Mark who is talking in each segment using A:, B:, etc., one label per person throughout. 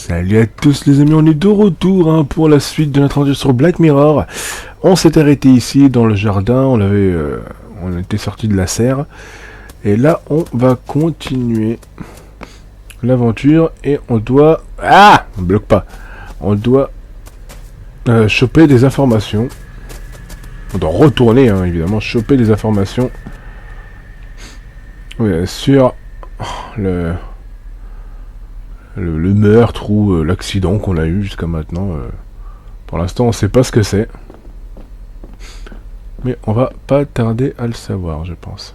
A: Salut à tous les amis, on est de retour hein, pour la suite de notre aventure sur Black Mirror. On s'est arrêté ici dans le jardin, on était sorti de la serre. Et là on va continuer l'aventure et on doit... Ah, on bloque pas. On doit choper des informations. On doit retourner hein, évidemment, choper des informations sur le meurtre ou l'accident qu'on a eu jusqu'à maintenant. Pour l'instant, on sait pas ce que c'est. Mais on va pas tarder à le savoir, je pense.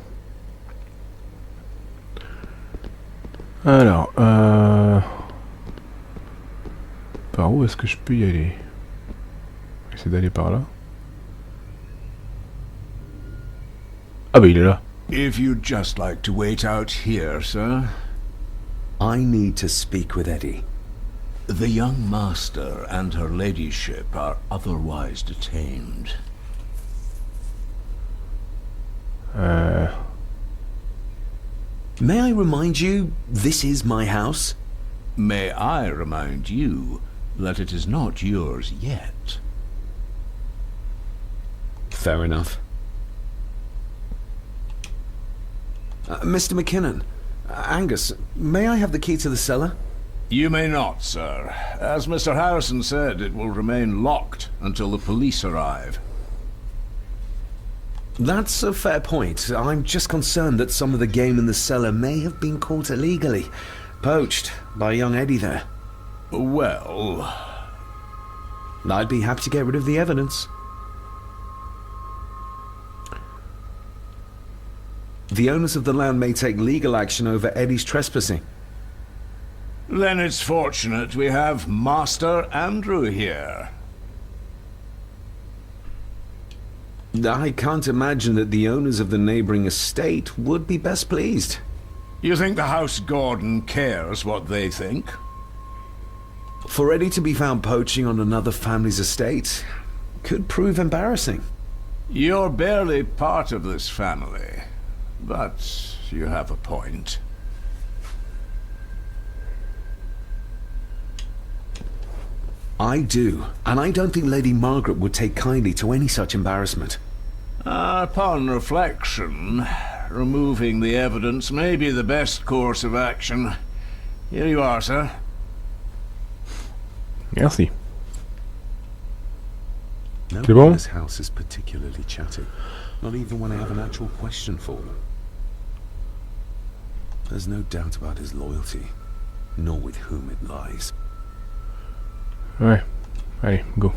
A: Alors, par où est-ce que je peux y aller? Je vais essayer d'aller par là. Ah bah il est là.
B: If you'd just like to wait out here, sir.
C: I need to speak with Eddie.
B: The young master and her ladyship are otherwise detained.
C: May I remind you, this is my house?
B: May I remind you that it is not yours yet?
C: Fair enough. Mr. McKinnon, Angus, may I have the key to the cellar?
B: You may not, sir. As Mr. Harrison said, it will remain locked until the police arrive.
C: That's a fair point. I'm just concerned that some of the game in the cellar may have been caught illegally, poached by young Eddie there.
B: Well...
C: I'd be happy to get rid of the evidence. The owners of the land may take legal action over Eddie's trespassing.
B: Then it's fortunate we have Master Andrew here.
C: I can't imagine that the owners of the neighboring estate would be best pleased.
B: You think the House Gordon cares what they think?
C: For Eddie to be found poaching on another family's estate could prove embarrassing.
B: You're barely part of this family, but you have a point.
C: I do, and I don't think Lady Margaret would take kindly to any such embarrassment.
B: Upon reflection, removing the evidence may be the best course of action. Here you are, sir.
A: Merci.
C: Nobody
A: bon?
C: in this house is particularly chatty, not even when I have an actual question for them. There's no doubt about his loyalty, nor with whom it lies.
A: Ouais, allez, go.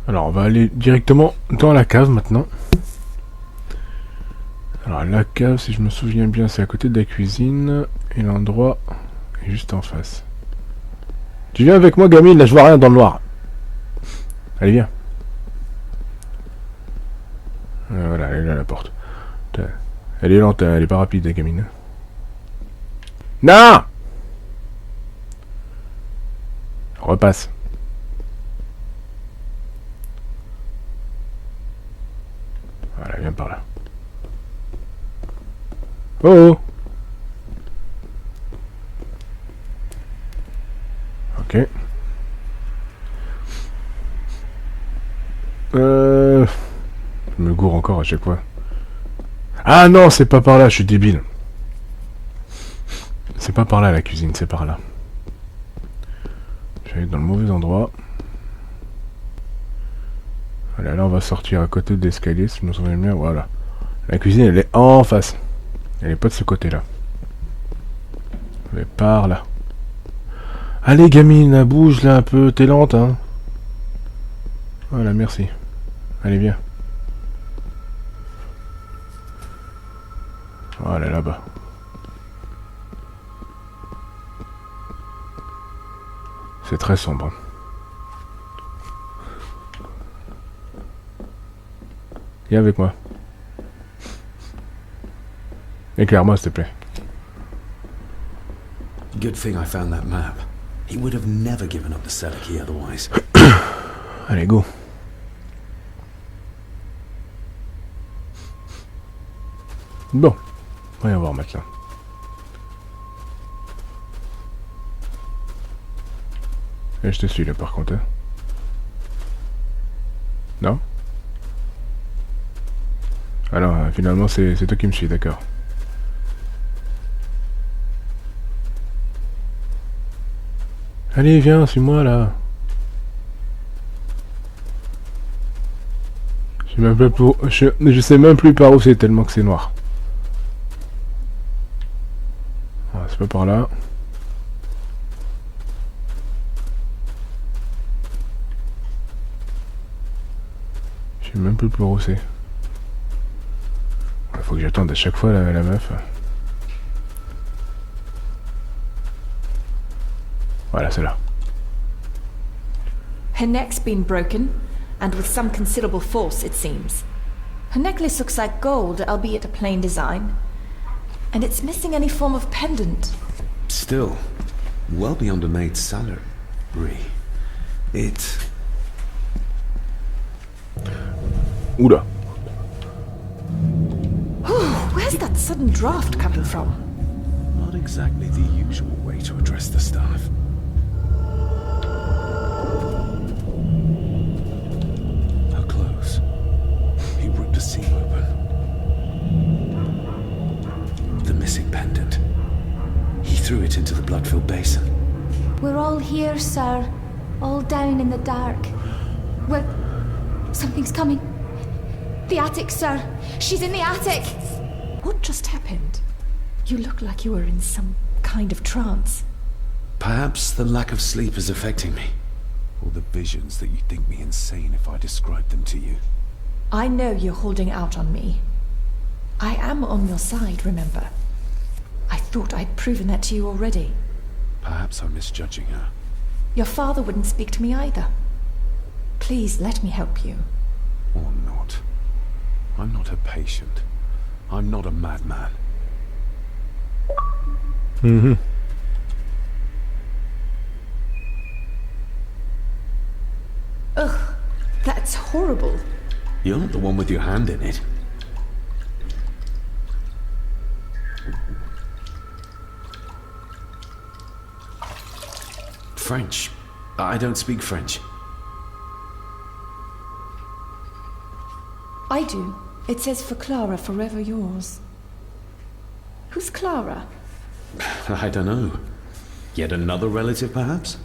A: Alors, on va aller directement dans la cave maintenant. Alors, la cave, si je me souviens bien, c'est à côté de la cuisine. Et l'endroit est juste en face. Tu viens avec moi, gamine, là je vois rien dans le noir. Allez, viens. Voilà, elle est là, la porte. Elle est lente, elle est pas rapide, la gamine. Non! Repasse. Voilà, viens par là. Oh! Ok. Je me gourre encore à chaque fois. Ah non, c'est pas par là, je suis débile. C'est pas par là la cuisine, c'est par là. J'allais dans le mauvais endroit. Voilà, là on va sortir à côté de l'escalier, si je me souviens bien. Voilà. La cuisine, elle est en face. Elle est pas de ce côté-là. Elle est par là. Allez, gamine, bouge là un peu. T'es lente, hein. Voilà, merci. Allez, viens. Voilà, là-bas. C'est très sombre. Viens avec moi. Éclaire-moi, s'il te plaît.
C: Good thing I found that map. He would have never given up the cellar key otherwise.
A: Allez, go. Bon. Voyons voir maintenant. Et je te suis là par contre. Hein. Non? Ah non, finalement c'est toi qui me suis, d'accord. Allez, viens, suis-moi là. Je sais même plus par où c'est tellement que c'est noir. Ah, c'est pas par là. Je sais même plus par où c'est. Il faut que j'attende à chaque fois la meuf. Voilà, c'est là.
D: Her neck's been broken, and with some considerable force, it seems. Her necklace looks like gold, albeit a plain design. And it's missing any form of pendant.
C: Still, well beyond a maid's salary. It...
A: Oula.
D: Where's that sudden draft coming from?
C: Not exactly the usual way to address the staff. Her clothes. He ripped a seam open. The missing pendant. He threw it into the blood-filled basin.
E: We're all here, sir. All down in the dark. We're... Something's coming. The attic, sir. She's in the attic.
D: What just happened? You look like you were in some kind of trance.
C: Perhaps the lack of sleep is affecting me. Or the visions that you'd think me insane if I described them to you.
D: I know you're holding out on me. I am on your side, remember? I thought I'd proven that to you already.
C: Perhaps I'm misjudging her.
D: Your father wouldn't speak to me either. Please let me help you.
C: Or not. I'm not a patient. I'm not a madman.
A: Mm-hmm.
D: Ugh, that's horrible.
C: You're not the one with your hand in it. French. I don't speak French.
D: I do. It says for Clara, forever yours. Who's Clara?
C: I don't know. Yet another relative, perhaps?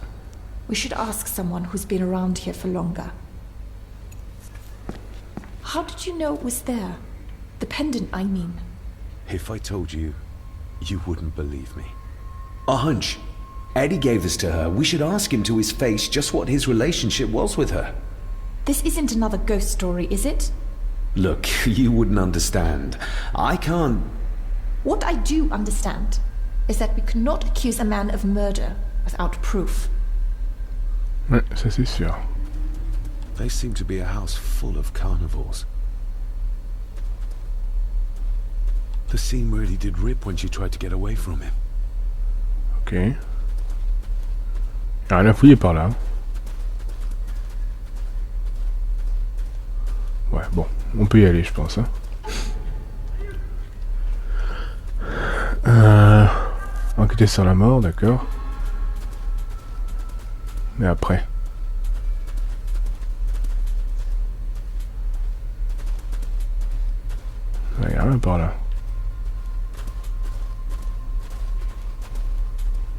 D: We should ask someone who's been around here for longer. How did you know it was there? The pendant, I mean.
C: If I told you, you wouldn't believe me. A hunch. Eddie gave this to her. We should ask him to his face just what his relationship was with her.
D: This isn't another ghost story, is it?
C: Look, you wouldn't understand. I can't...
D: What I do understand is that we cannot accuse a man of murder without proof.
A: Ouais, ça c'est sûr.
C: They seem to be a house full of carnivores. The seam really did rip when she tried to get away from him.
A: Ok. Y'a rien à fouiller par là. Ouais, bon. On peut y aller, je pense. Hein. Enquêter sur la mort, d'accord. Mais après. Il n'y a rien par là.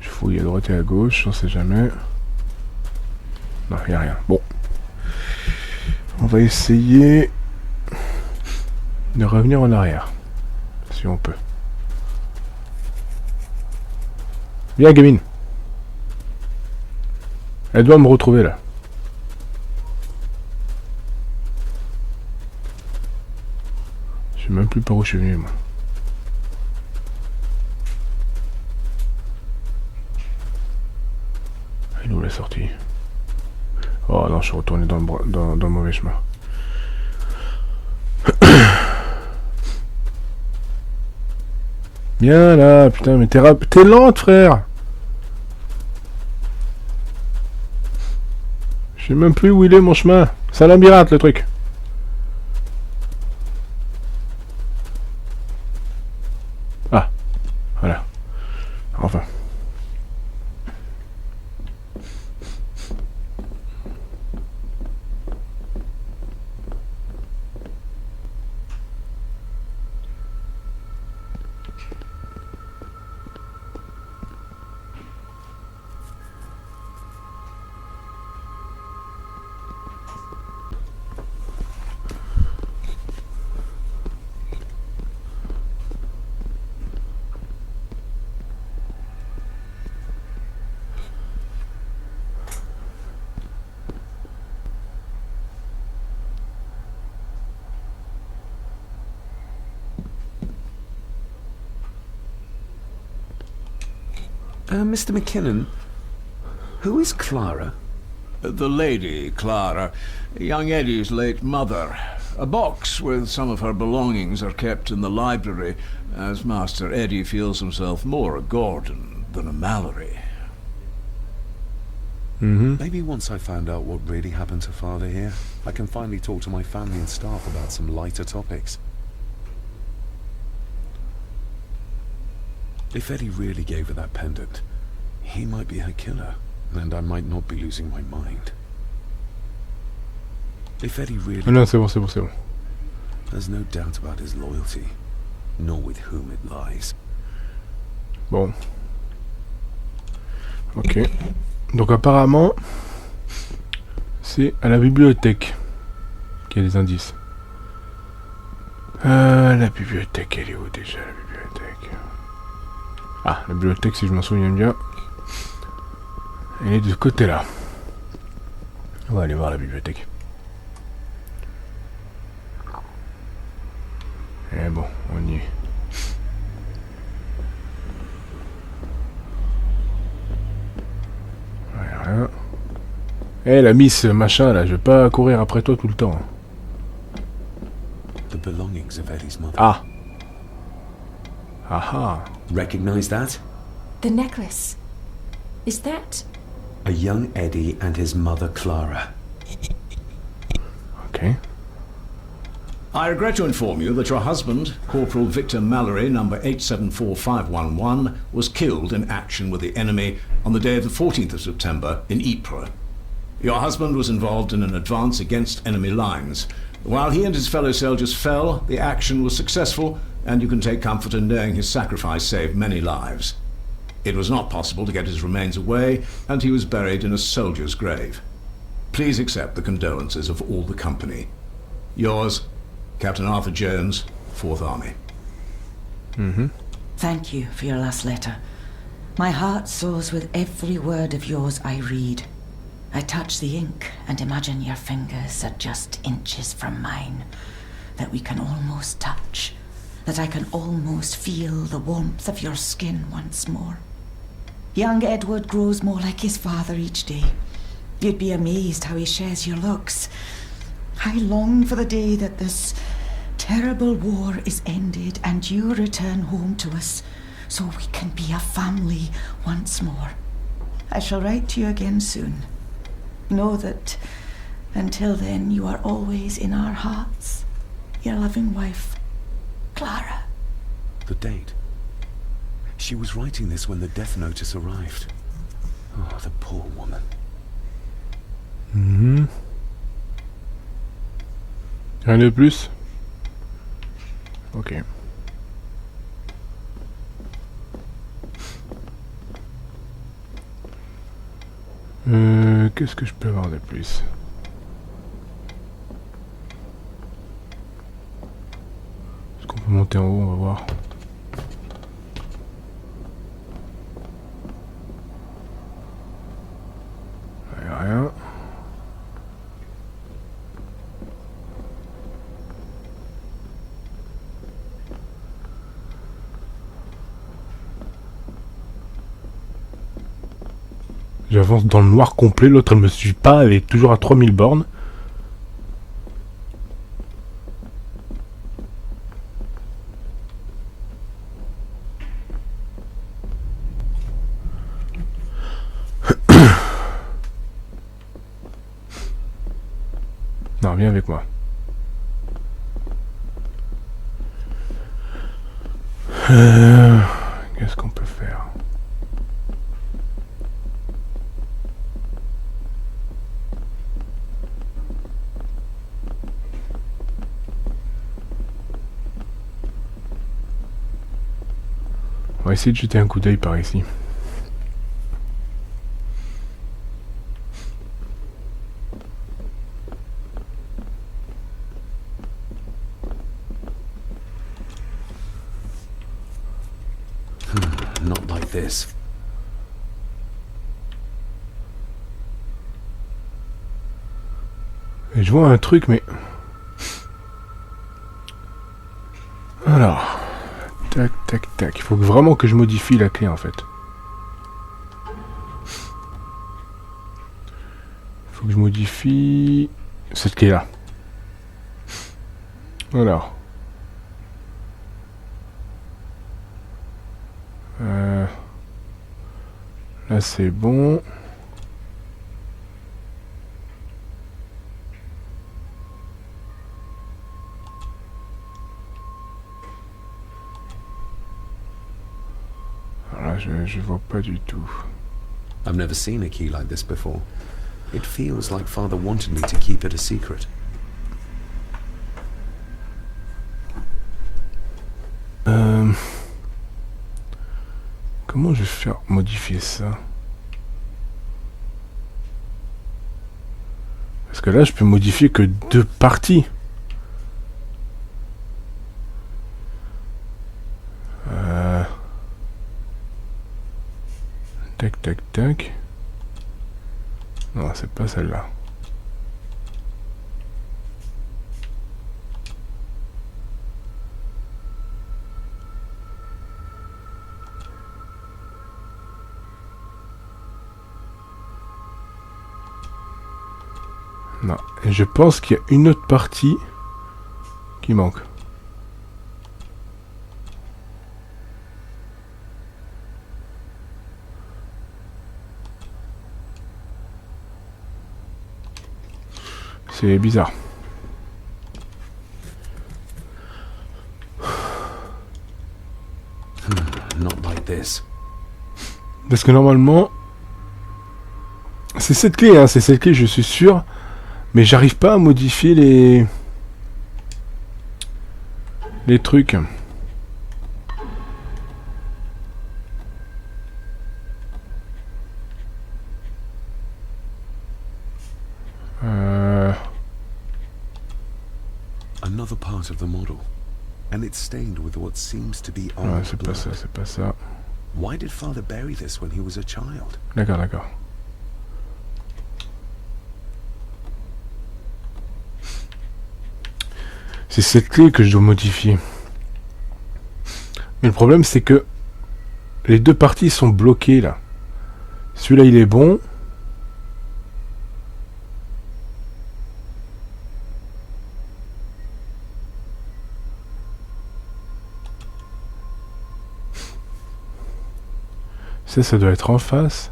A: Je fouille à droite et à gauche, on sait jamais. Non, il n'y a rien. Bon. On va essayer de revenir en arrière. Si on peut. Viens, gamine. Elle doit me retrouver là. Je sais même plus par où je suis venu, moi. Elle est où la sortie? Oh non, je suis retourné dans le mauvais chemin. Viens là, putain, mais t'es lente, frère. Je sais même plus où il est, mon chemin. C'est un labyrinthe, le truc. Ah, voilà. Enfin.
C: Mr. McKinnon, who is Clara?
B: The lady, Clara, young Eddie's late mother. A box with some of her belongings are kept in the library, as Master Eddie feels himself more a Gordon than a Mallory.
C: Maybe once I found out what really happened to Father here, I can finally talk to my family and staff about some lighter topics. If Eddie really gave her that pendant, he might be her killer, and I might not be losing my mind. If Eddie really...
A: Non, c'est bon, c'est bon, c'est bon.
C: There's no doubt about his loyalty, nor with whom it lies.
A: Bon. Ok. Donc apparemment, c'est à la bibliothèque qu'il y a des indices. La bibliothèque, elle est où déjà, la bibliothèque? Ah, la bibliothèque, si je m'en souviens bien, elle est de ce côté-là. On va aller voir la bibliothèque. Et bon, on y est. Voilà. Eh, la miss machin là, je vais pas courir après toi tout le temps.
C: The belongings of Eddie's mother.
A: Ah. Aha.
C: Recognize that?
D: The necklace. Is that...
C: A young Eddie and his mother Clara.
A: Ok.
B: I regret to inform you that your husband, Corporal Victor Mallory, number 874511, was killed in action with the enemy on the day of the 14th of September in Ypres. Your husband was involved in an advance against enemy lines. While he and his fellow soldiers fell, the action was successful, and you can take comfort in knowing his sacrifice saved many lives. It was not possible to get his remains away, and he was buried in a soldier's grave. Please accept the condolences of all the company. Yours, Captain Arthur Jones, 4th Army.
F: Thank you for your last letter. My heart soars with every word of yours I read. I touch the ink and imagine your fingers are just inches from mine, that we can almost touch, that I can almost feel the warmth of your skin once more. Young Edward grows more like his father each day. You'd be amazed how he shares your looks. I long for the day that this terrible war is ended and you return home to us, so we can be a family once more. I shall write to you again soon. Know that until then you are always in our hearts. Your loving wife, Clara.
C: The date. She was writing this when the death notice arrived. Oh, the poor woman.
A: Rien de plus? Ok. Qu'est-ce que je peux avoir de plus? Est-ce qu'on peut monter en haut? On va voir. Rien. J'avance dans le noir complet, l'autre elle me suit pas, elle est toujours à 3000 bornes. Non, viens avec moi. Qu'est-ce qu'on peut faire? On va essayer de jeter un coup d'œil par ici.
C: Not like this.
A: Et je vois un truc, mais... Alors... Tac, tac, tac. Il faut vraiment que je modifie la clé, en fait. Faut que je modifie cette clé là. Alors. Là c'est bon. Voilà, je vois pas du tout.
C: I've never seen a key like this before. It feels like Father wanted me to keep it a secret.
A: Comment je vais faire modifier ça? Parce que là, je peux modifier que 2 parties. Tac, tac, tac. Non, c'est pas celle-là. Non, et je pense qu'il y a une autre partie qui manque. C'est bizarre.
C: Not like this.
A: Parce que normalement, c'est cette clé, hein, c'est cette clé, je suis sûr. Mais j'arrive pas à modifier les trucs.
C: Another part of the model, and it's stained with what seems to be
A: Ouais,
C: old
A: c'est pas ça,
C: blood.
A: c'est pas ça.
C: Why did Father bury this when he was a child?
A: D'accord, d'accord. C'est cette clé que je dois modifier. Mais le problème, c'est que les 2 parties sont bloquées là. Celui-là, il est bon. Ça doit être en face.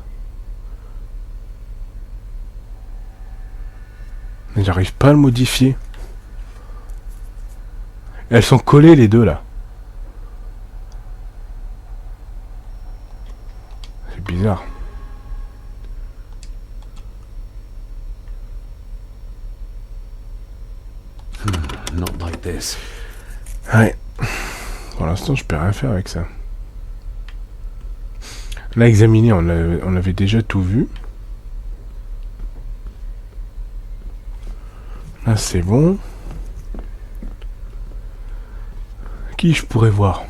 A: Mais j'arrive pas à le modifier. Elles sont collées les deux là. C'est bizarre.
C: Not like this.
A: Ouais. Pour l'instant, je peux rien faire avec ça. Là, examiner, on avait déjà tout vu. Là, c'est bon. Qui je pourrais voir?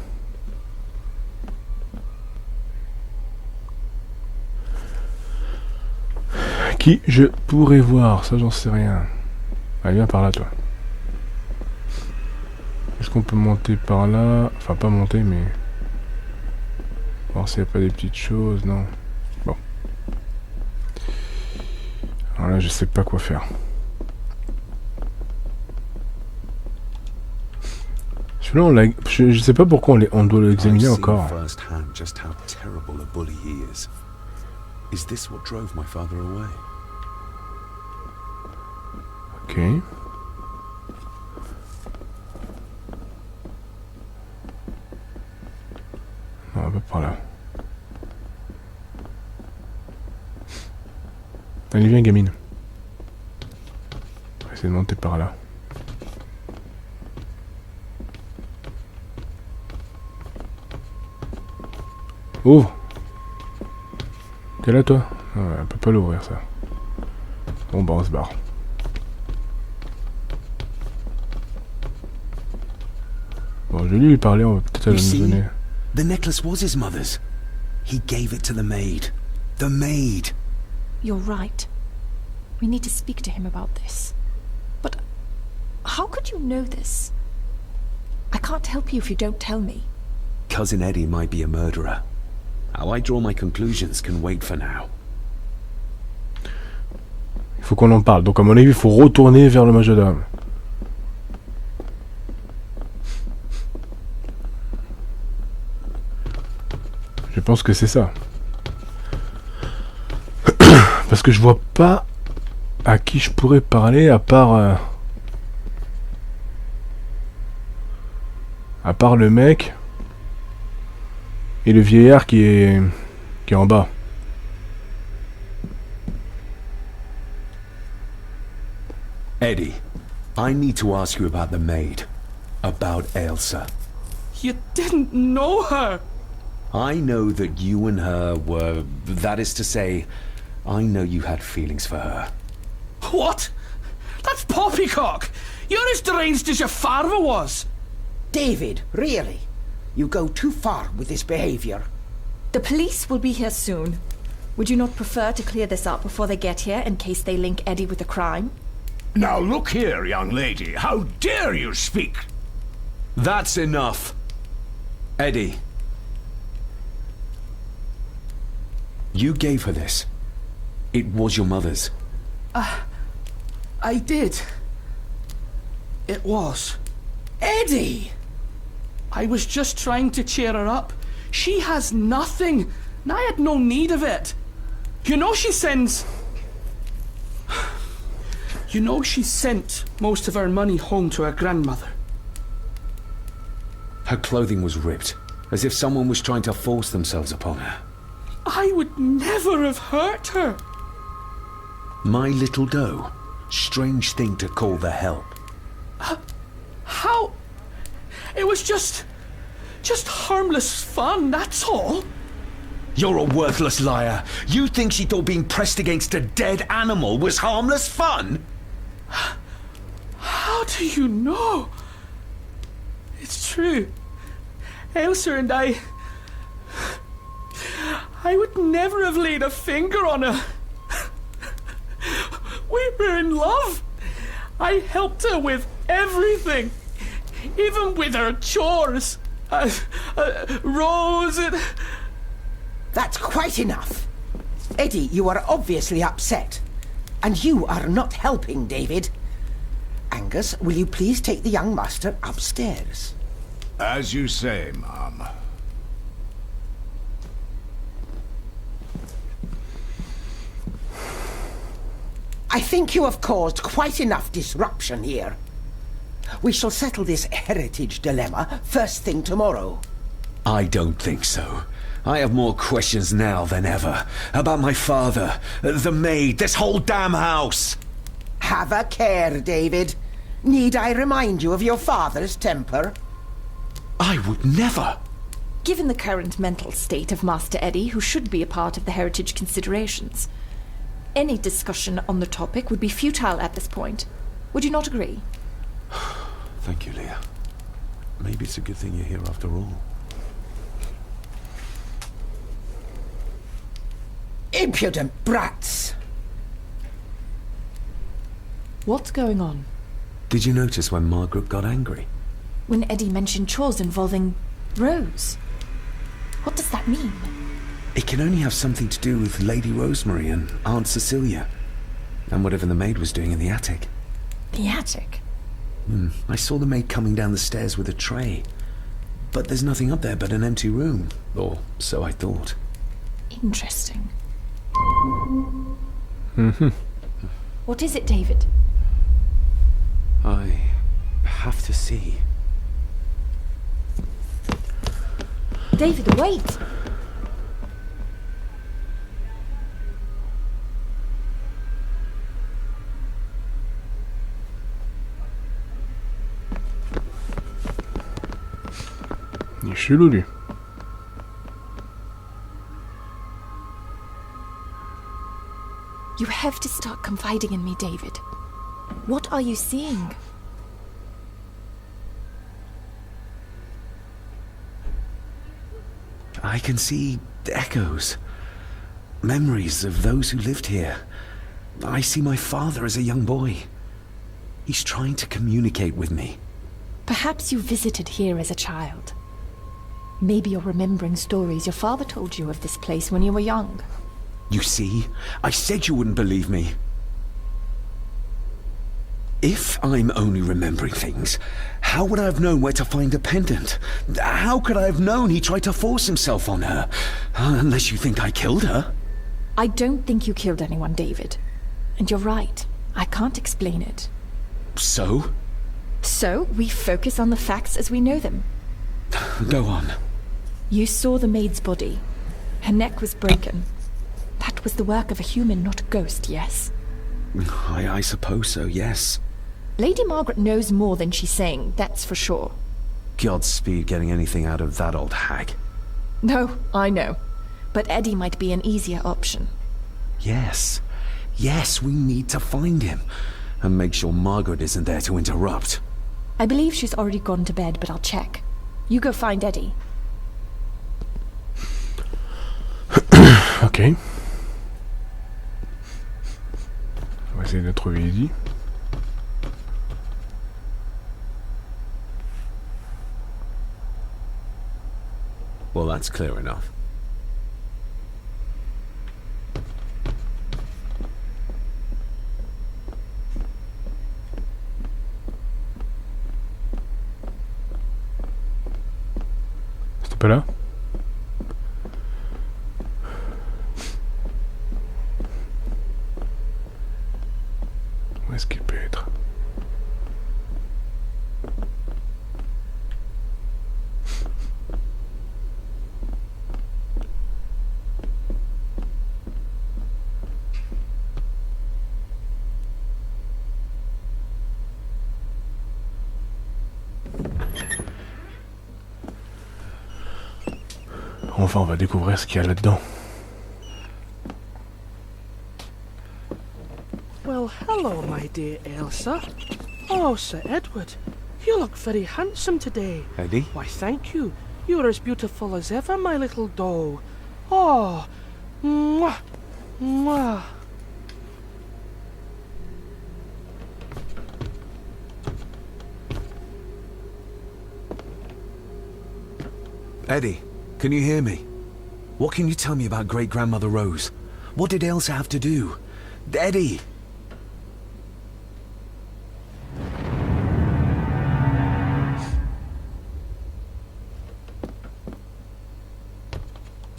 A: Qui je pourrais voir? Ça, j'en sais rien. Allez, viens par là, toi. Est-ce qu'on peut monter par là? Enfin, pas monter, mais... voir s'il n'y a pas des petites choses, non. Bon. Alors là, je sais pas quoi faire. Celui-là, je sais pas pourquoi on doit l'examiner encore.
C: Firsthand just how terrible a bully he is. Is this what drove my father away?
A: Ok. Non, on va par là. Allez, viens, gamine. On va essayer de monter par là. Ouvre. T'es là, toi? Ouais, elle peut pas l'ouvrir, ça. Bon, bah, on se barre. Bon, je vais lui parler, on va peut-être
C: You
A: nous
C: see,
A: donner...
C: the necklace was his mother's. He gave it to the maid. The maid.
D: You're right. We need to speak to him about this. But how could you know this? I can't help you if you don't tell me.
C: Cousin Eddie might be a murderer. How I draw my conclusions can wait for now.
A: Il Faut qu'on en parle. Donc à mon avis, il faut retourner vers le majordome. Je pense que c'est ça. Parce que je vois pas à qui je pourrais parler à part le mec et le vieillard qui est en bas.
C: Eddie, I need to ask you about the maid. About Elsa.
G: You didn't know her!
C: I know that you and her were... That is to say, I know you had feelings for her.
G: What? That's poppycock! You're as deranged as your father was!
H: David, really? You go too far with this behavior.
D: The police will be here soon. Would you not prefer to clear this up before they get here in case they link Eddie with the crime?
B: Now look here, young lady. How dare you speak?
C: That's enough. Eddie. You gave her this. It was your mother's.
G: I did. It was.
H: Eddie!
G: I was just trying to cheer her up. She has nothing, and I had no need of it. You know she sends... You know she sent most of her money home to her grandmother.
C: Her clothing was ripped, as if someone was trying to force themselves upon her.
G: I would never have hurt her.
C: My little doe. Strange thing to call the help.
G: How? It was just harmless fun, that's all.
C: You're a worthless liar. You think she thought being pressed against a dead animal was harmless fun?
G: How do you know? It's true. Elsa and I would never have laid a finger on her. We were in love. I helped her with everything. Even with her chores. Rose and...
H: That's quite enough. Eddie, you are obviously upset. And you are not helping, David. Angus, will you please take the young master upstairs?
B: As you say, Mum.
H: I think you have caused quite enough disruption here. We shall settle this heritage dilemma first thing tomorrow.
C: I don't think so. I have more questions now than ever. About my father, the maid, this whole damn house.
H: Have a care, David. Need I remind you of your father's temper?
C: I would never.
D: Given the current mental state of Master Eddie, who should be a part of the heritage considerations, any discussion on the topic would be futile at this point. Would you not agree?
C: Thank you, Leah. Maybe it's a good thing you're here after all.
H: Impudent brats!
D: What's going on?
C: Did you notice when Margaret got angry?
D: When Eddie mentioned chores involving Rose. What does that mean?
C: It can only have something to do with Lady Rosemary and Aunt Cecilia. And whatever the maid was doing in the attic.
D: The attic?
C: I saw the maid coming down the stairs with a tray. But there's nothing up there but an empty room. Or so I thought.
D: Interesting.
A: Mm-hmm.
D: What is it, David?
C: I have to see.
D: David, wait!
A: Il est chelou, lui.
D: You have to start confiding in me, David. What are you seeing?
C: I can see echoes. Memories of those who lived here. I see my father as a young boy. He's trying to communicate with me.
D: Perhaps you visited here as a child. Maybe you're remembering stories your father told you of this place when you were young.
C: You see? I said you wouldn't believe me. If I'm only remembering things, how would I have known where to find the pendant? How could I have known he tried to force himself on her? Unless you think I killed her.
D: I don't think you killed anyone, David. And you're right. I can't explain it.
C: So?
D: So, we focus on the facts as we know them.
C: Go on.
D: You saw the maid's body. Her neck was broken. That was the work of a human, not a ghost, yes?
C: I suppose so, yes.
D: Lady Margaret knows more than she's saying, that's for sure.
C: Godspeed getting anything out of that old hag.
D: No, I know. But Eddie might be an easier option.
C: Yes. Yes, we need to find him. And make sure Margaret isn't there to interrupt.
D: I believe she's already gone to bed, but I'll check. You go find Eddie.
A: Ok. On va essayer de trouver Eddie.
C: Well, that's clear enough.
A: C'était pas là? Où est-ce qu'il peut être? Enfin, on va découvrir ce qu'il y a là-dedans.
I: Well, hello, my dear Elsa. Oh, Sir Edward, you look very handsome today.
C: Eddie?
I: Why, thank you. You're as beautiful as ever, my little doll. Oh, mwah, mwah.
C: Eddie, can you hear me? What can you tell me about Great-Grandmother Rose? What did Elsa have to do? Eddie!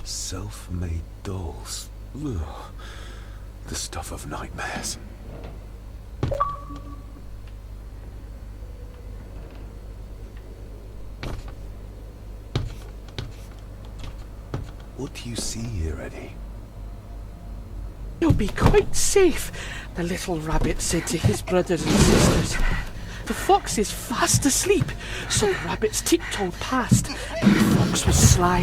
C: Self-made dolls. Ugh. The stuff of nightmares. What do you see here, Eddie?
I: You'll be quite safe, the little rabbit said to his brothers and sisters. The fox is fast asleep, so the rabbits tiptoed past, and the fox was sly.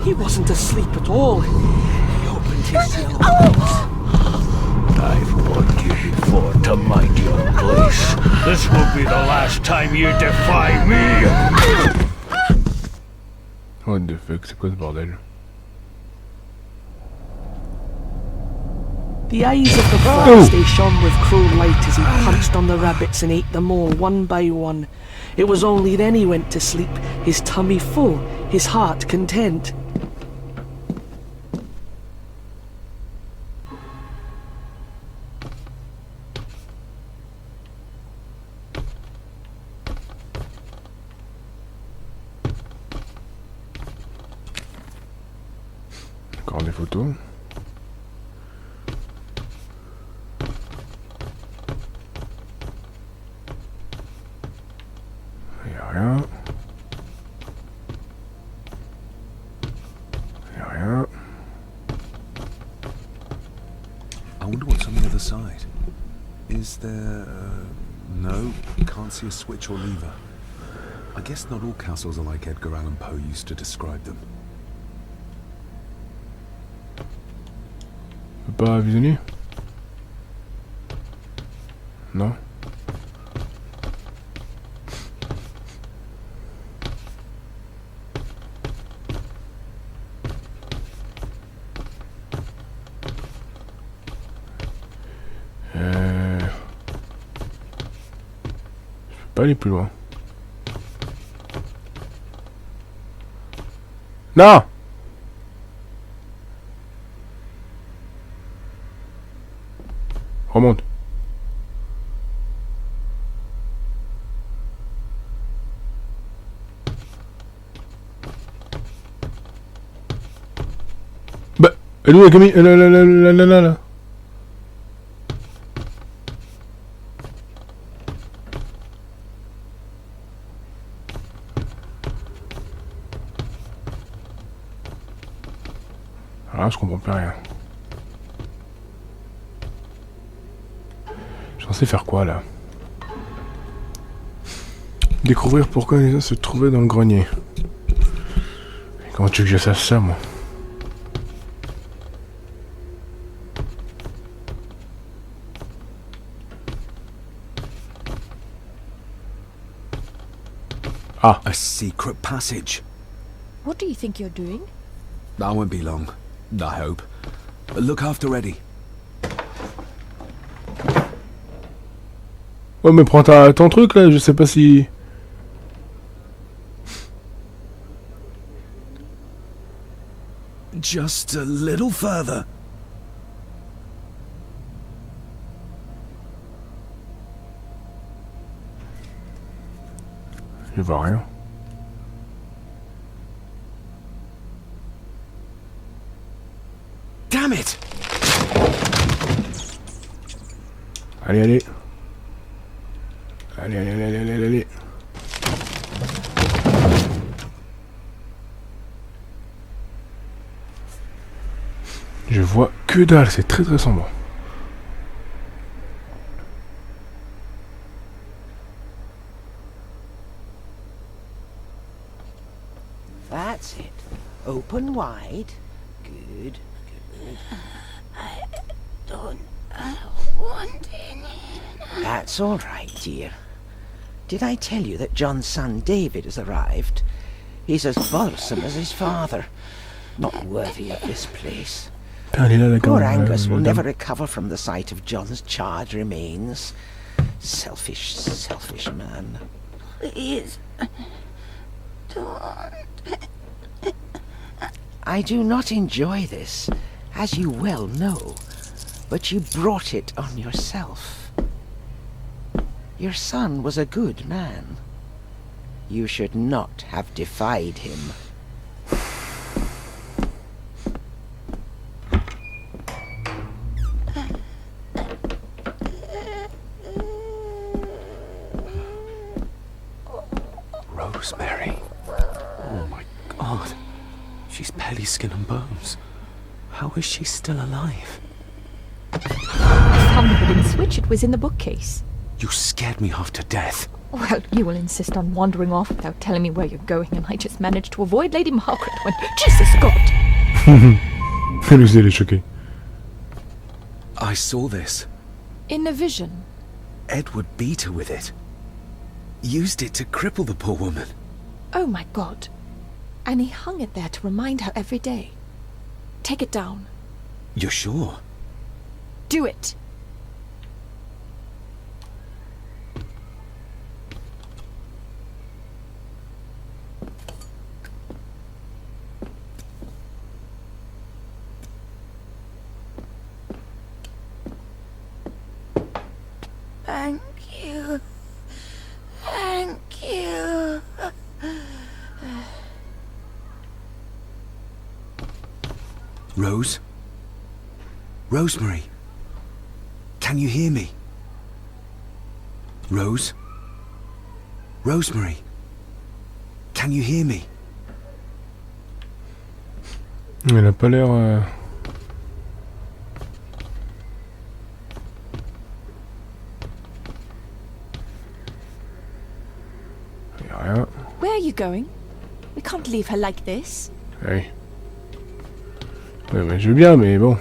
I: He wasn't asleep at all. He opened his yellow eyes.
J: I've warned you before to mind your place. This will be the last time you defy me!
A: What the fuck, c'est quoi ce bordel?
I: The eyes of the fox, they shone with cruel light as he punched on the rabbits and ate them all one by one. It was only then he went to sleep, his tummy full, his heart content.
A: Encore des photos. Rien. Rien.
C: I wonder what's on the other side. Is there... no, can't see a switch or lever. I guess not all castles are like Edgar Allan Poe used to describe them.
A: On peut pas visionner? Non. Je peux pas aller plus loin. Non! Remonte. Elle est où la Camille? Là. Ah, je comprends plus rien. Je suis censé faire quoi là? Découvrir pourquoi les gens se trouvaient dans le grenier. Comment tu veux que je sache ça, moi? Ah.
C: A secret passage.
D: What do you think you're doing?
C: That won't be long, I hope. Look after Eddie.
A: Ouais, mais prends ton truc là, je sais pas si...
C: Just a little further.
A: Je vois rien.
C: Damn it!
A: Allez. Allez. Je vois que dalle, c'est très très sombre.
H: That's it. Open wide. Good.
K: I don't want any.
H: That's all right, dear. Did I tell you that John's son David has arrived? He's as bothersome as his father. Not worthy of this place. Poor Angus will never recover from the sight of John's charred remains. Selfish man.
K: Please, don't.
H: I do not enjoy this, as you well know, but you brought it on yourself. Your son was a good man. You should not have defied him.
C: Rosemary. Oh my God. She's barely skin and bones. How is she still alive?
D: I found the hidden switch. It was in the bookcase.
C: You scared me half to death.
D: Well, you will insist on wandering off without telling me where you're going, and I just managed to avoid Lady Margaret when... Jesus God!
A: Elle est choquée.
C: I saw this.
D: In a vision.
C: Edward beat her with it. Used it to cripple the poor woman.
D: Oh my God. And he hung it there to remind her every day. Take it down.
C: You're sure?
D: Do it.
K: Thank you. Thank you.
C: Rose? Rosemary? Can you hear me? Rose? Rosemary? Can you hear me?
A: Elle a pas l'air... Y'a rien.
D: Where are you going? We can't leave her like this.
A: Oui. Ouais, mais je veux bien, mais bon.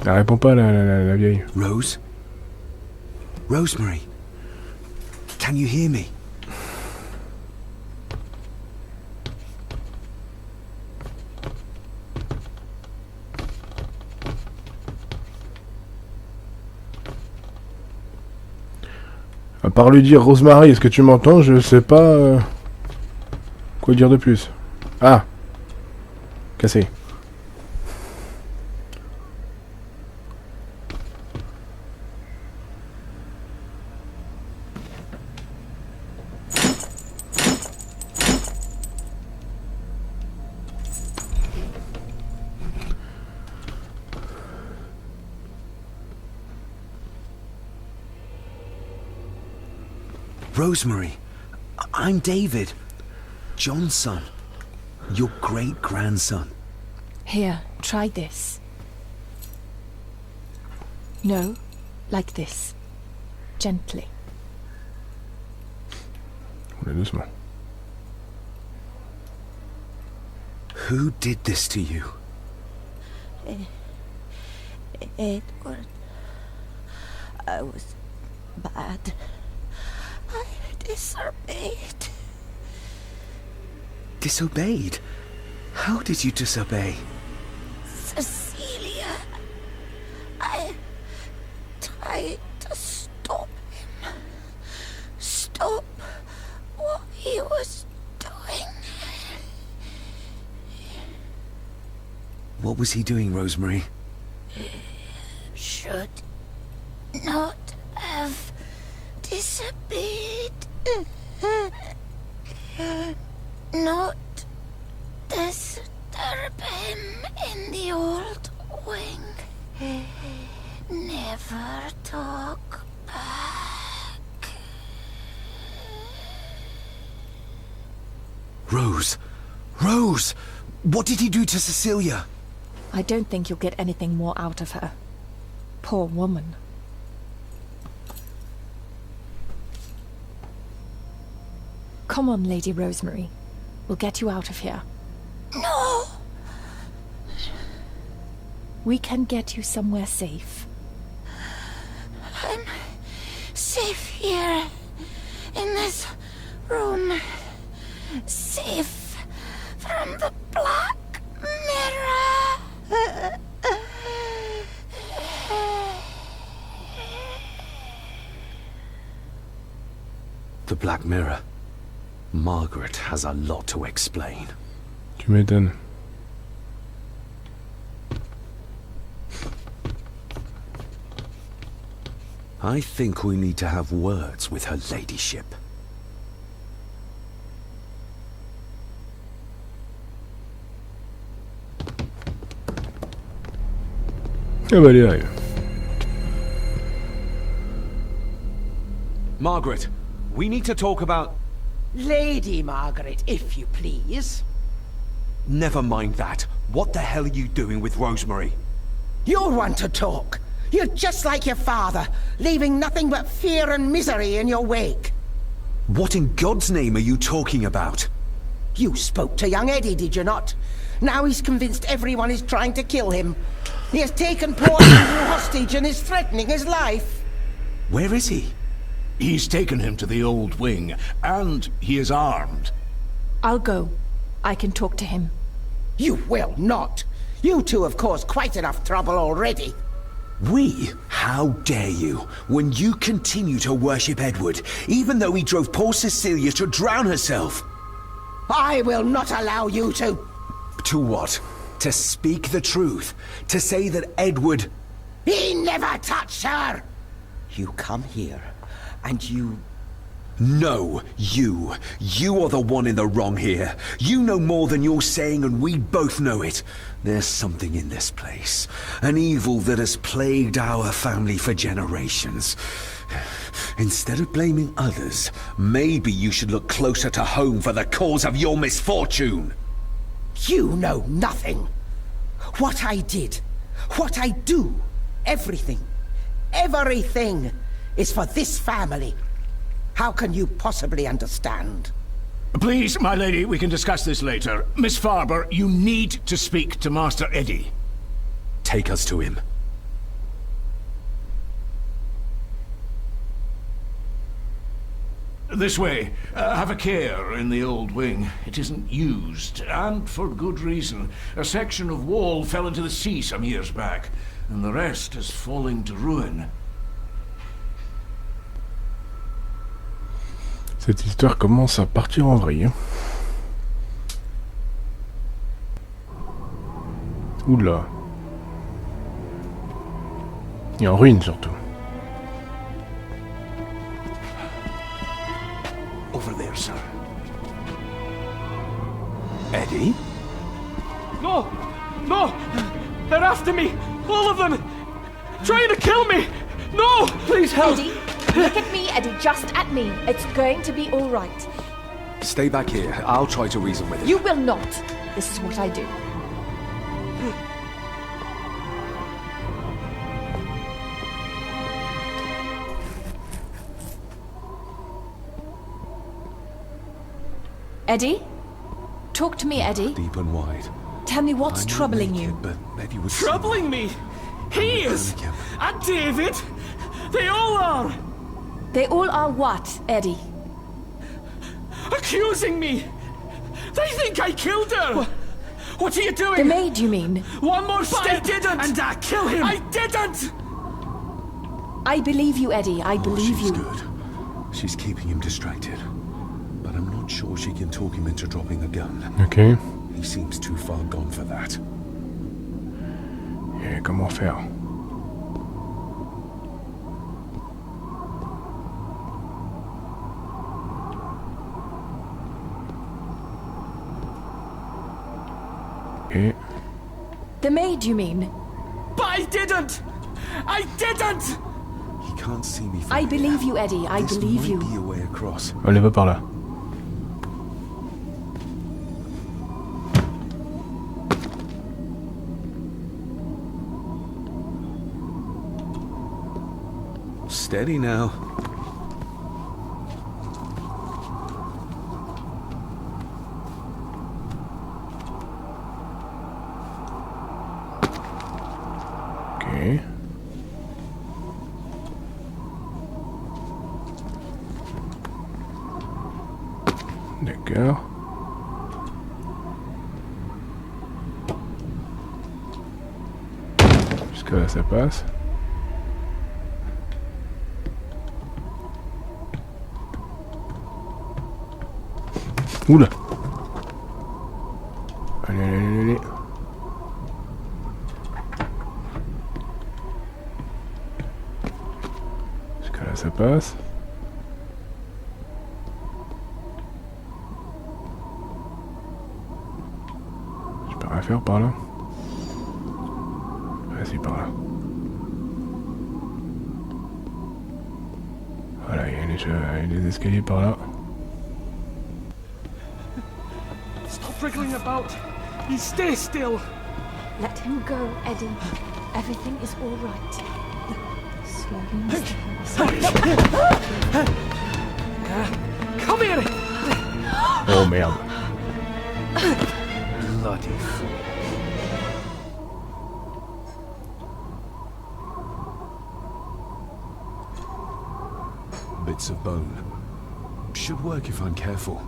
A: Elle répond pas, la vieille.
C: Rose? Rosemary? Can you hear me?
A: À part lui dire Rosemary, est-ce que tu m'entends? Je sais pas quoi dire de plus. Ah, cassé.
C: Rosemary, I'm David, John's son, your great-grandson.
D: Here, try this. No, like this. Gently.
A: Doucement.
C: Who did this to you?
K: Edward. I was bad. I disobeyed.
C: Disobeyed? How did you disobey?
K: Cecilia. I tried to stop him. Stop what he was doing.
C: What was he doing, Rosemary?
K: Should not have disobeyed. Not disturb him in the old wing. Never talk back.
C: Rose! Rose! What did he do to Cecilia?
D: I don't think you'll get anything more out of her. Poor woman. Come on, Lady Rosemary. We'll get you out of here.
K: No!
D: We can get you somewhere safe.
K: I'm safe here. In this room. Safe from the Black Mirror.
C: The Black Mirror. Margaret has a lot to explain.
A: Tu m'étonnes.
C: I think we need to have words with her ladyship.
A: Ah bah, elle arrive.
C: Margaret, we need to talk about...
H: Lady Margaret, if you please.
C: Never mind that. What the hell are you doing with Rosemary?
H: You're one to talk. You're just like your father, leaving nothing but fear and misery in your wake.
C: What in God's name are you talking about?
H: You spoke to young Eddie, did you not? Now he's convinced everyone is trying to kill him. He has taken poor Andrew hostage and is threatening his life.
C: Where is he?
B: He's taken him to the old wing, and he is armed.
D: I'll go. I can talk to him.
H: You will not. You two have caused quite enough trouble already.
C: We? How dare you, when you continue to worship Edward, even though he drove poor Cecilia to drown herself?
H: I will not allow you to...
C: To what? To speak the truth? To say that Edward...
H: He never touched her! You come here, and you...
C: No, you. You are the one in the wrong here. You know more than you're saying, and we both know it. There's something in this place. An evil that has plagued our family for generations. Instead of blaming others, maybe you should look closer to home for the cause of your misfortune.
H: You know nothing. What I did, what I do, everything is for this family. How can you possibly understand?
B: Please, my lady, we can discuss this later. Miss Farber, you need to speak to Master Eddie.
C: Take us to him.
B: This way. Have a care in the old wing. It isn't used, and for good reason. A section of wall fell into the sea some years back, and the rest is falling to ruin.
A: Cette histoire commence à partir en vrille. Oula. Et en ruine surtout.
B: Over there, sir.
C: Eddie?
G: No! No! They're after me! All of them! Trying to kill me! No! Please help!
D: Eddie? Look at me, Eddie, just at me. It's going to be all right.
C: Stay back here. I'll try to reason with it.
D: You will not. This is what I do. Eddie? Talk to me, Eddie.
C: Deep and wide.
D: Tell me what's
C: I know
D: troubling
C: naked,
D: you.
C: But maybe with
G: Troubling me? He is! And David! They all are!
D: They all are what, Eddie?
G: Accusing me! They think I killed her! What are you doing?
D: The maid, you mean?
G: One more step! I didn't! And I kill him! I didn't!
D: I believe you, Eddie. I believe
C: she's
D: you.
C: good. She's keeping him distracted. But I'm not sure she can talk him into dropping a gun.
A: Ok.
C: He seems too far gone for that.
A: Et comment faire? Ok.
D: The maid, you mean?
G: But I didn't! I didn't!
C: He can't see me from
D: I
C: here.
D: believe you, Eddie. I
C: This
D: believe
C: might
D: you.
C: be a way across.
A: Allez, va par là.
C: Steady now.
A: Ok. D'accord. Jusqu'à là, ça passe. Oula. Allez, allez, allez, allez. Jusqu'à là, ça passe. Je peux rien faire par là. Vas-y, par là. Voilà, il y a des escaliers par là.
G: Stop wriggling about. You stay still.
E: Let him go, Eddie. Everything is all right. Slowly, Mr. Harris.
G: Come here!
A: Oh merde.
J: Bloody fool.
C: Bits of bone. Should work if I'm careful.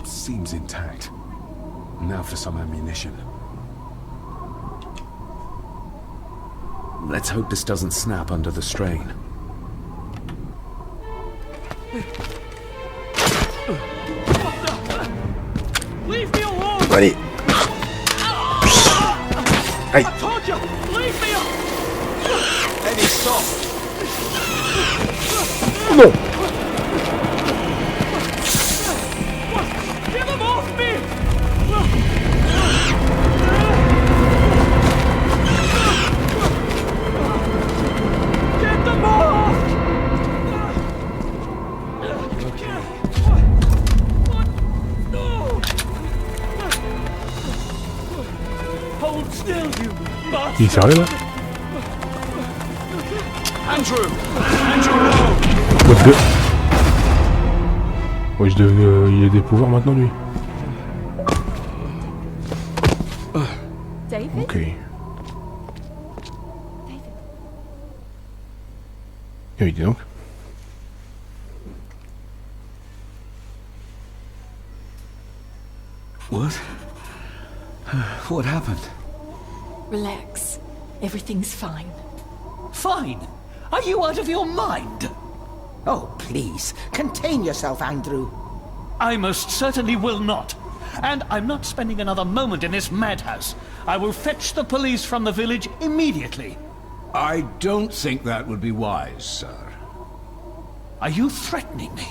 C: Seems intact. Now for some ammunition. Let's hope this doesn't snap under the strain.
G: Leave me alone!
A: Allez. Aïe.
G: I told you! Leave me alone!
C: Eddie, stop!
A: Non.
G: Get them off me! Get them off! No! Hold still, you bastard!
A: Il est sérieux là?
G: Andrew! Andrew, no!
A: What the... Ouais, il a des pouvoirs maintenant lui.
D: David?
A: Ok.
D: David.
A: Oui, dis donc.
C: What? What happened?
D: Relax. Everything's fine.
H: Fine. Are you out of your mind? Oh, please. Contain yourself, Andrew.
J: I most certainly will not. And I'm not spending another moment in this madhouse. I will fetch the police from the village immediately.
B: I don't think that would be wise, sir.
J: Are you threatening me?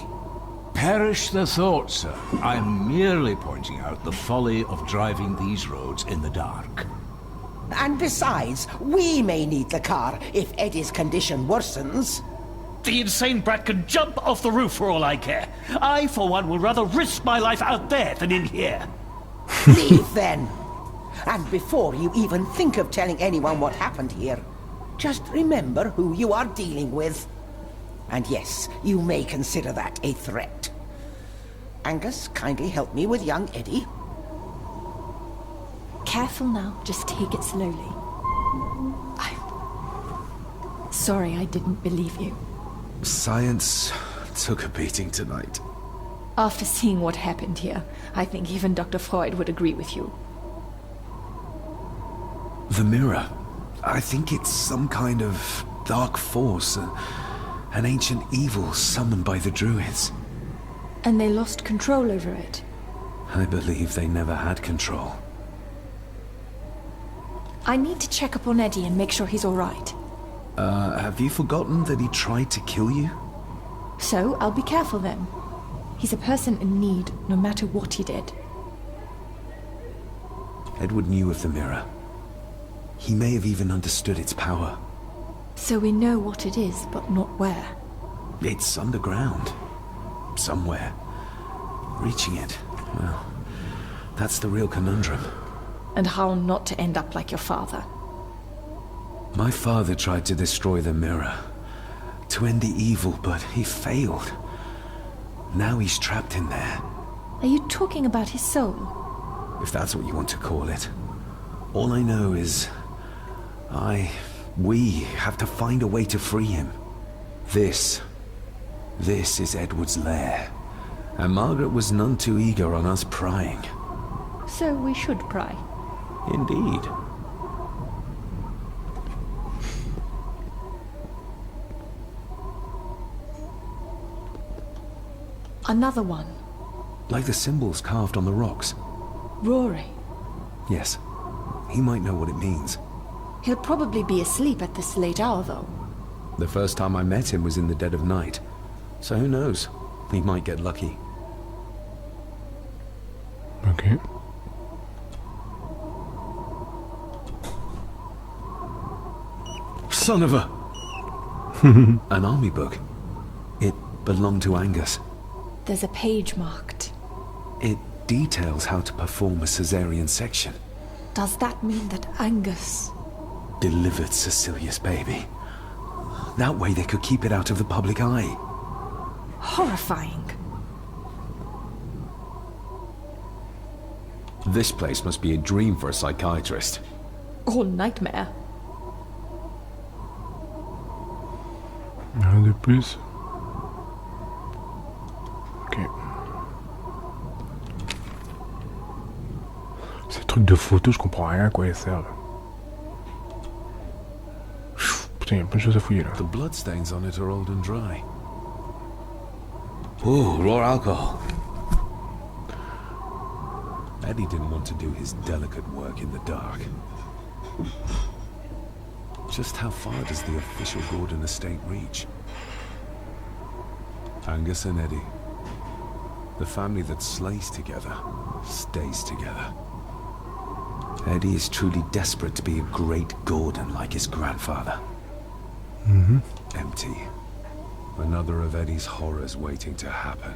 B: Perish the thought, sir. I'm merely pointing out the folly of driving these roads in the dark.
H: And besides, we may need the car if Eddie's condition worsens.
J: The insane brat can jump off the roof for all I care. I, for one, will rather risk my life out there than in here.
H: Leave then. And before you even think of telling anyone what happened here, just remember who you are dealing with. And yes, you may consider that a threat. Angus, kindly help me with young Eddie.
D: Careful now, just take it slowly. I'm sorry I didn't believe you.
C: Science took a beating tonight.
D: After seeing what happened here, I think even Dr. Freud would agree with you.
C: The mirror. I think it's some kind of dark force, an ancient evil summoned by the Druids.
D: And they lost control over it.
C: I believe they never had control.
D: I need to check up on Eddie and make sure he's all right.
C: Have you forgotten that he tried to kill you?
D: So, I'll be careful then. He's a person in need, no matter what he did.
C: Edward knew of the mirror. He may have even understood its power.
D: So we know what it is, but not where.
C: It's underground. Somewhere. Reaching it, well, that's the real conundrum.
D: And how not to end up like your father.
C: My father tried to destroy the mirror, to end the evil, but he failed. Now he's trapped in there.
D: Are you talking about his soul?
C: If that's what you want to call it. All I know is... we have to find a way to free him. This is Edward's lair. And Margaret was none too eager on us prying.
D: So we should pry.
C: Indeed.
D: Another one.
C: Like the symbols carved on the rocks.
D: Rory.
C: Yes. He might know what it means.
D: He'll probably be asleep at this late hour, though.
C: The first time I met him was in the dead of night. So who knows? He might get lucky.
A: Okay.
C: Son of a... An army book. It belonged to Angus.
D: There's a page marked.
C: It details how to perform a cesarean section.
D: Does that mean that Angus...
C: delivered Cecilia's baby? That way they could keep it out of the public eye.
D: Horrifying.
C: This place must be a dream for a psychiatrist.
D: Or nightmare.
A: Rien de plus. Ok. Ces trucs de photos, je comprends rien à quoi ils servent. Putain, il y a plein de choses à fouiller là.
C: The bloodstains on it are old and dry.
L: Ooh, raw alcohol.
C: Eddie didn't want to do his delicate work in the dark. Just how far does the official Gordon estate reach? Angus and Eddie. The family that slays together, stays together. Eddie is truly desperate to be a great Gordon like his grandfather.
A: Mhm.
C: Empty. Another of Eddie's horrors waiting to happen.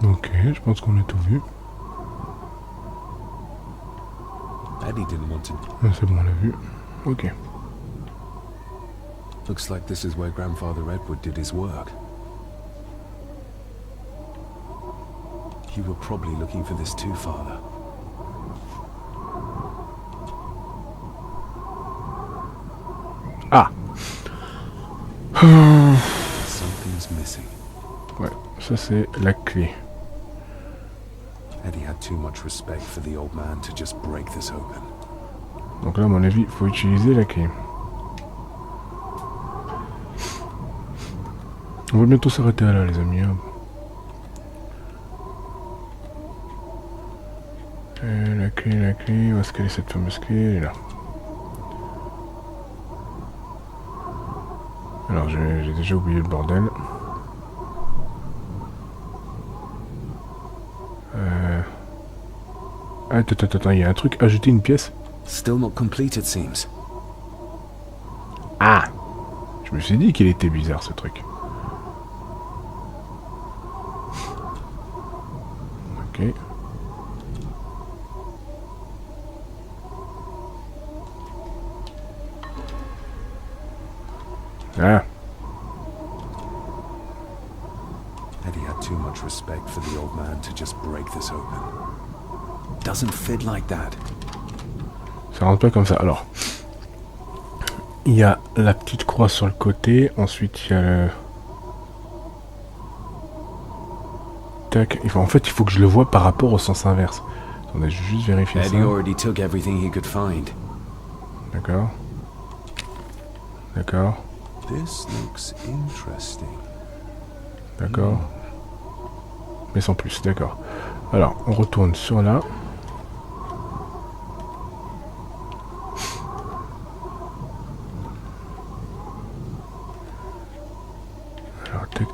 A: Ok, je pense qu'on a tout vu.
C: Eddie didn't want to...
A: Ah, c'est bon, on l'a vu. Ok.
C: Looks like this is where Grandfather Edward did his work. You were probably looking for this too, Father.
A: Ah.
C: Something's missing.
A: Ouais, ça c'est la clé.
C: Eddie had too much respect for the old man to just break this open.
A: Donc là, à mon avis, il faut utiliser la clé. On va bientôt s'arrêter là, les amis. Hein. La clé, où est-ce qu'elle est cette fameuse clé? Elle est là. Alors, j'ai déjà oublié le bordel. Attends, il y a un truc, ajouter une pièce.
C: Still not complete, it seems.
A: Ah! Je me suis dit qu'il était bizarre ce truc. Ok. Ah!
C: Eddie had too much respect for the old man to just break this open. Doesn't fit like that.
A: Ça rentre pas comme ça. Alors, il y a la petite croix sur le côté. Ensuite, il y a le... Tac. En fait, il faut que je le vois par rapport au sens inverse. Attendez, je vais juste vérifier ça.
C: Eddie already took everything he could find.
A: D'accord. D'accord.
C: This looks interesting.
A: D'accord. Mais sans plus, d'accord. Alors, on retourne sur là. Alors, tac.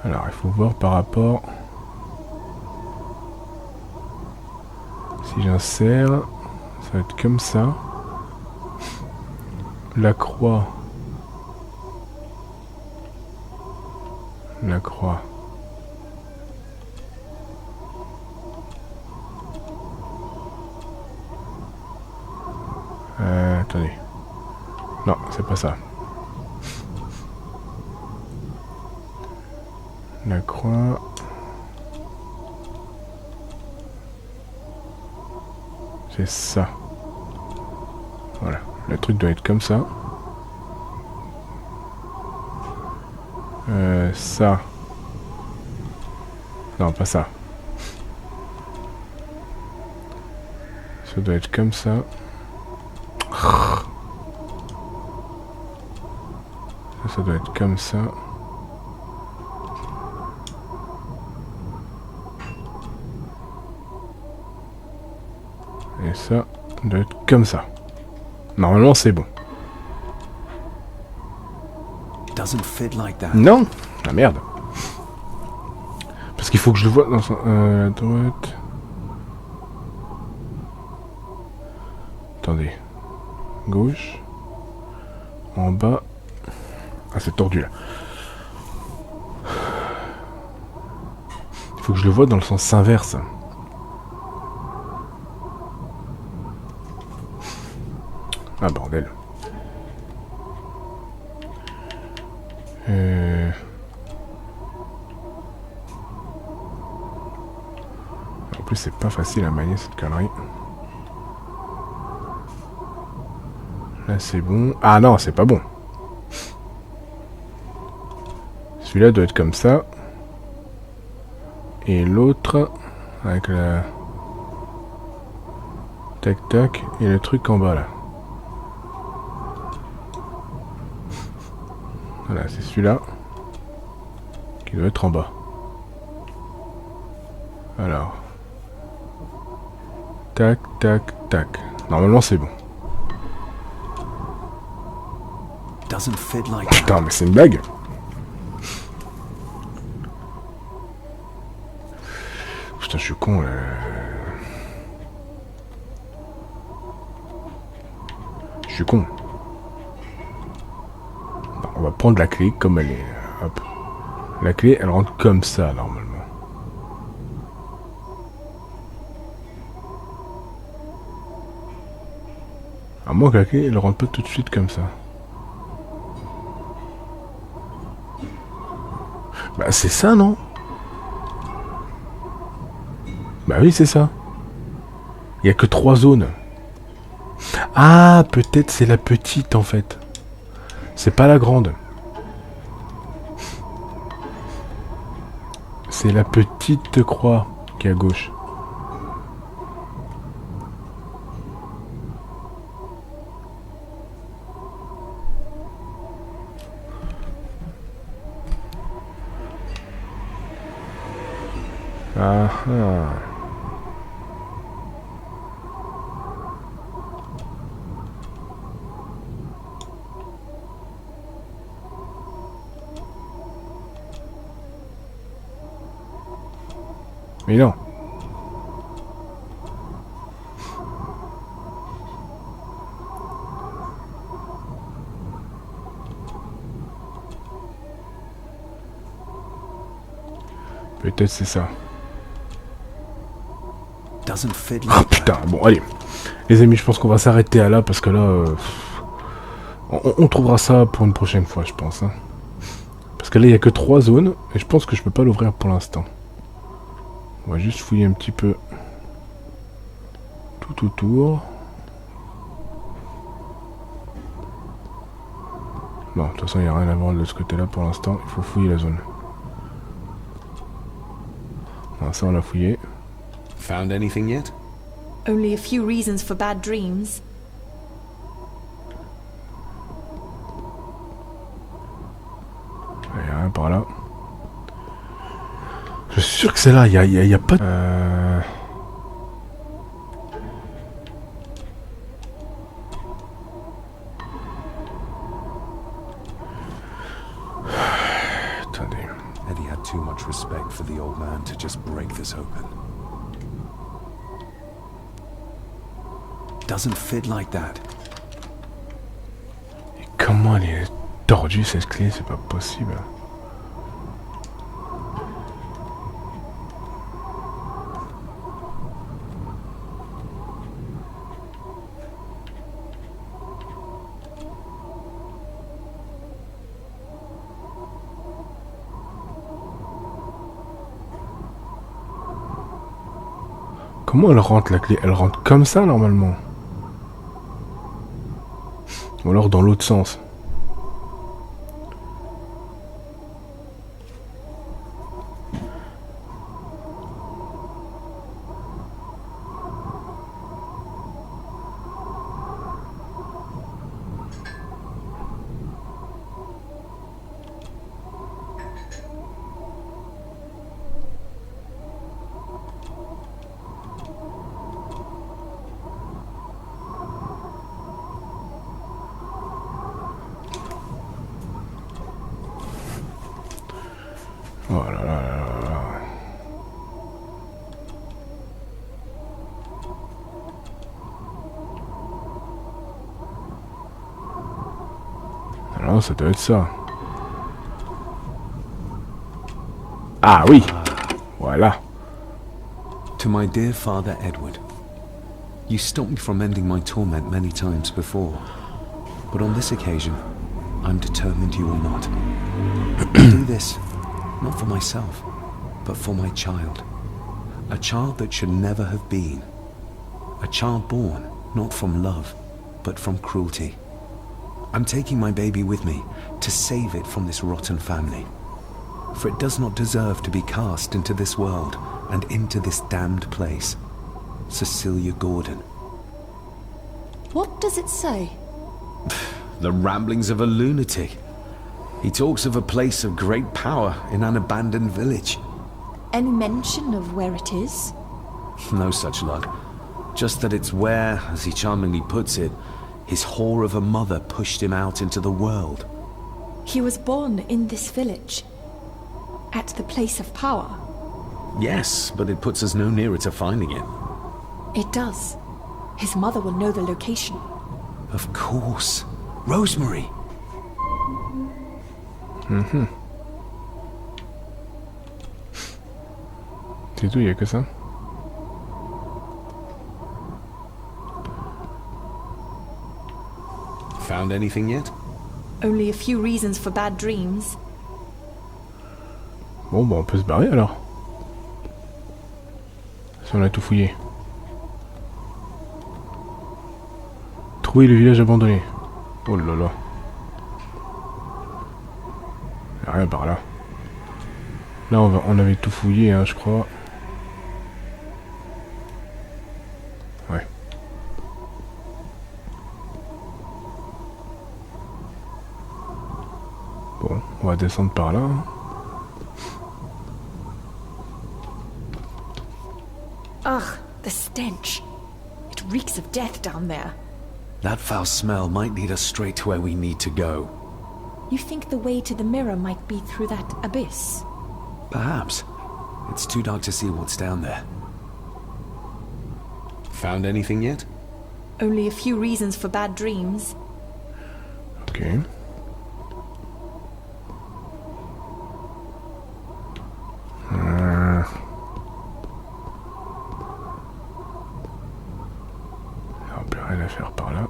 A: Alors, il faut voir par rapport... Si j'insère, ça va être comme ça. La croix. La croix. Attendez. Non, c'est pas ça. La croix. C'est ça. Voilà. Le truc doit être comme ça. Ça. Non, pas ça. Ça doit être comme ça. Ça doit être comme ça. Et ça doit être comme ça. Normalement, c'est bon.
C: Doesn't fit like that.
A: Non. Ah merde. Parce qu'il faut que je le vois dans son... la droite... Attendez. Gauche. En bas. Ah, c'est tordu là. Il faut que je le vois dans le sens inverse. Ah bordel. En plus c'est pas facile à manier cette connerie. Là c'est bon. Ah non, c'est pas bon. Celui-là doit être comme ça. Et l'autre avec la... Tac tac. Et le truc en bas là. Voilà, c'est celui-là qui doit être en bas. Alors. Tac, tac, tac. Normalement, c'est bon.
C: Doesn't fit like that.
A: Putain, mais c'est une blague. Putain, je suis con là. Je suis con. On va prendre la clé comme elle est. Hop. La clé, elle rentre comme ça, normalement. À moins que la clé, elle rentre pas tout de suite comme ça. Bah, c'est ça, non? Bah oui, c'est ça. Il y a que 3 zones. Ah, peut-être c'est la petite, en fait. C'est pas la grande. C'est la petite croix qui est à gauche. Ah ah. Mais non. Peut-être c'est ça. Oh putain, bon allez. Les amis, je pense qu'on va s'arrêter à là parce que là... on trouvera ça pour une prochaine fois, je pense. Hein. Parce que là, il n'y a que 3 zones et je pense que je peux pas l'ouvrir pour l'instant. On va juste fouiller un petit peu tout autour. Non, de toute façon, il n'y a rien à voir de ce côté-là pour l'instant. Il faut fouiller la zone. Ah, ça, on l'a fouillé.
C: Found anything yet?
D: Only a few reasons for bad dreams.
A: Il n'y a rien par là. Je suis sûr que c'est là, il y a pas de... Attendez.
C: Eddie had too much respect for the old man to just break this open. Doesn't fit like that.
A: Et comment elle est tordue cette clé, c'est pas possible. Comment elle rentre la clé? Elle rentre comme ça normalement. Ou alors dans l'autre sens. Oh là là là là. Alors ça doit être ça. Ah oui. Voilà.
C: To my dear father Edward, you stopped me from ending my torment many times before, but on this occasion, I'm determined you will not. I do this, not for myself, but for my child. A child that should never have been. A child born, not from love, but from cruelty. I'm taking my baby with me to save it from this rotten family. For it does not deserve to be cast into this world and into this damned place. Cecilia Gordon.
D: What does it say?
C: The ramblings of a lunatic. He talks of a place of great power in an abandoned village.
D: Any mention of where it is?
C: No such luck. Just that it's where, as he charmingly puts it, his whore of a mother pushed him out into the world.
D: He was born in this village. At the place of power.
C: Yes, but it puts us no nearer to finding it.
D: It does. His mother will know the location.
C: Of course. Rosemary.
A: Mhm. C'est tout, il n'y a que ça.
C: Found anything yet?
D: Only a few reasons for bad dreams.
A: Bon, bah on peut se barrer alors. Si on a tout fouillé. Trouver le village abandonné. Oh là là. Y'a rien par là. Là on avait tout fouillé, hein, je crois. Ouais. Bon, on va descendre par là.
D: Ugh, the stench. It reeks of death down there.
C: That foul smell might lead us straight to where we need to go.
D: You think the way to the mirror might be through that abyss?
C: Perhaps. It's too dark to see what's down there. Found anything yet?
D: Only a few reasons for bad dreams.
A: Ok. Alors, plus rien à faire par là.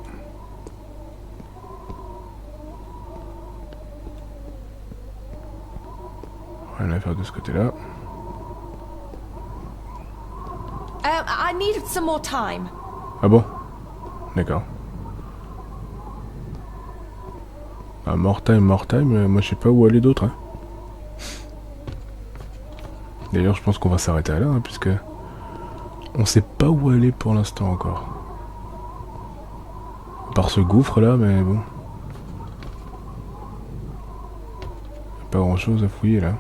A: Rien à faire de ce côté-là.
D: I need some more time.
A: Ah bon? D'accord. Ah, more time, moi je sais pas où aller d'autre. Hein. D'ailleurs, je pense qu'on va s'arrêter là, hein, puisque on sait pas où aller pour l'instant encore. À part ce gouffre là, mais bon. Pas grand chose à fouiller là.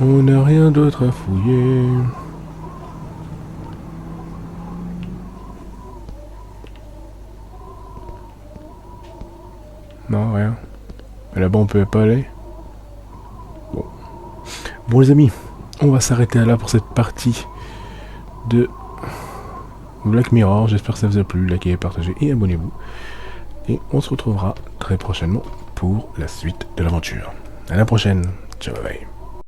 A: On n'a rien d'autre à fouiller. Non, rien. Et là-bas, on peut pas aller. Bon. Bon, les amis, on va s'arrêter là pour cette partie de Black Mirror. J'espère que ça vous a plu. Likez, partagez et abonnez-vous. Et on se retrouvera très prochainement pour la suite de l'aventure. À la prochaine. Ciao, bye.